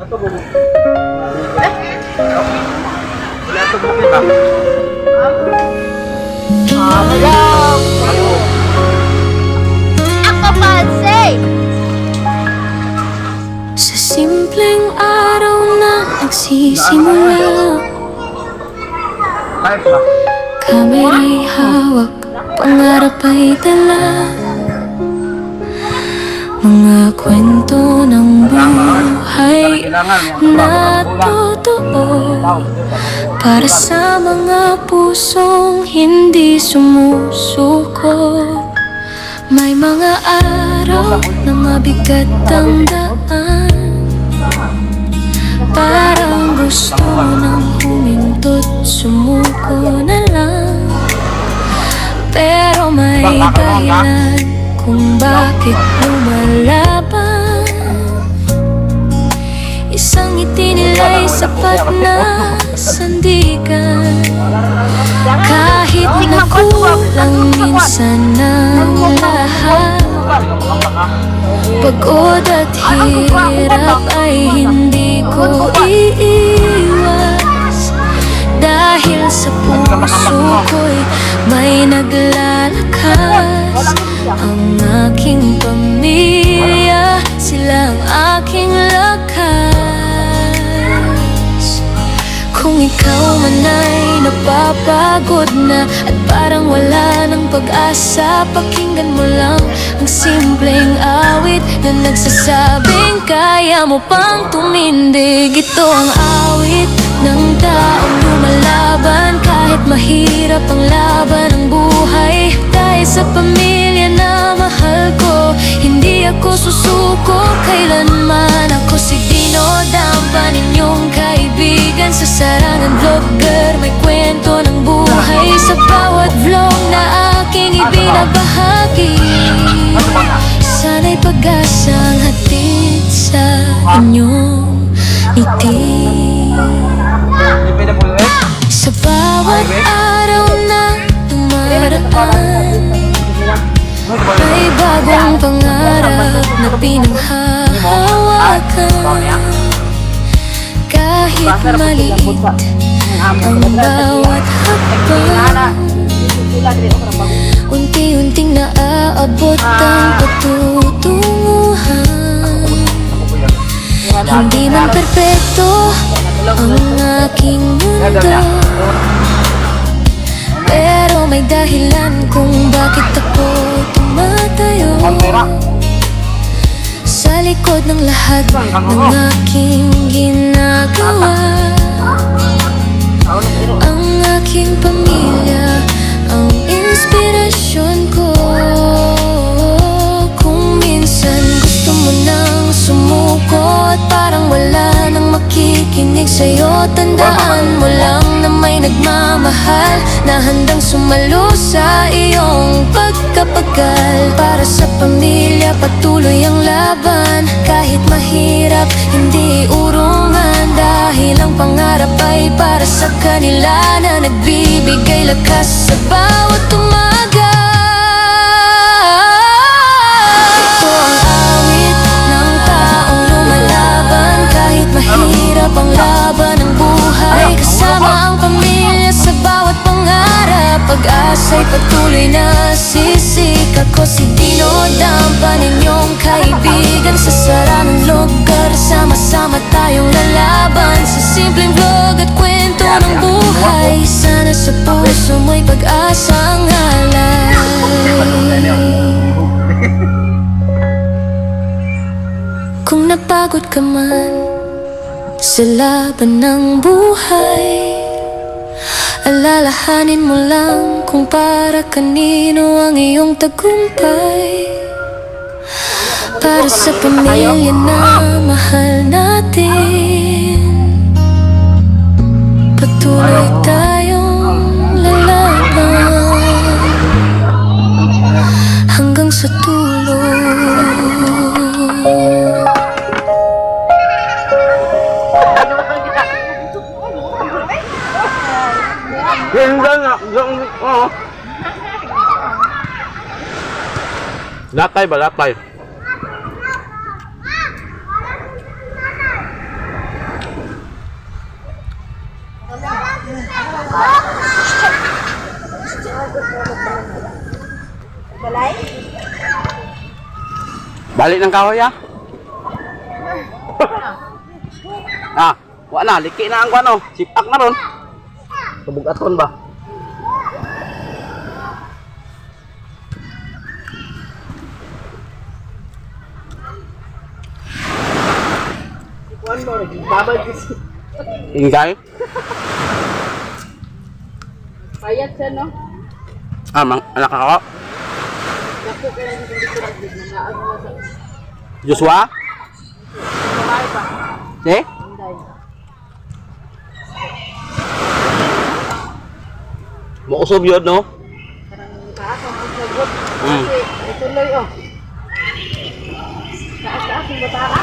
Ato mo. Wala ito bukit ba? Hello! Ako panse! Sa simpleng araw na nagsisimula, Kahit ba? kamera'y hawak, pangarap ay dala. Mga kwento ng buhay na totoo, para sa mga pusong hindi sumusuko. May mga araw na mabigat ang daan, parang gusto nang humintot, sumuko na lang. Pero may dahilan kung bakit lumalaban. Isang ngiti nila'y sapat na sandigan, kahit na kulang minsan ng lahat. Pagod at hirap ay hindi ko iiwas, dahil sa puso ko'y may naglalakas. Ang aking pamilya, sila ang aking lakas. Kung ikaw man ay napapagod na at parang wala ng pag-asa, pakinggan mo lang ang simpleng awit na nagsasabing kaya mo pang tumindig. Ito ang awit ng taong lumalaban, kahit mahirap ang laban ng buhay. Dahil sa pamilya na mahal ko, hindi ako susuko kailanman. Ako si Dino Dampa, ninyong kaibigan. Sa sarangan vlogger, may kwento ng buhay. Sa bawat vlog na aking ibinabahagi, sana'y pag-asang hatid sa inyong ngiti. Sa bawat araw na dumaraan, may bagong pangarap na pinanghahawakan. Kahit maliit ang bawat hakbang, unti-unting naaabot ang patutunguhan. Hindi man perpekto ang aking mundo, pero may dahilan kung bakit ako tumatayo. Sa likod ng lahat ng aking ginagawa, ang aking pamilya ang inspirasyon ko. Kung minsan gusto mo nang sumuko at parang wala nang makikinig sa'yo, tandaan mo lang na may nagmamahal na handang sumalo sa iyong pagkapagal. Para sa pamilya, patuloy ang laban. Kahit mahirap, hindi urungan, dahil ang pangarap ay para sa kanila na nagbibigay lakas sa bawat umaga. Ito ang awit ng taong lumalaban, kahit mahirap ang laban ng buhay. Kasama ang pamilya sa bawat pangarap, pag-asa'y patuloy na sisik. Ako si Dino Dampa, ninyong kaibigan. Sa saranang lugar, sama-sama tayong lalaban. Sa simpleng vlog at kwento ng buhay, sana sa puso mo'y pag-asa ang halay. Kung napagod ka man sa laban ng buhay, alalahanin mo lang kung para kanino ang iyong tagumpay. Para sa pamilya na mahal natin, patuloy tayong lalaban hanggang sa dulo. Latay ba? Latay. Balay? Balik ng kahoy ah. Ah, wala na, liki na ang ano, sipak na ron. Subugaton ba? One more, babay kasi. Ingay? Payat siya, no? Ah, anak ako. Naku, kaya hindi ko nagdig na naano na sa Joshua? balay ba? Eh? Hinday. Mausob yun, no? Parang taas ang sagot. Mm. Kasi ituloy, oh. Taas-taas yung bataan.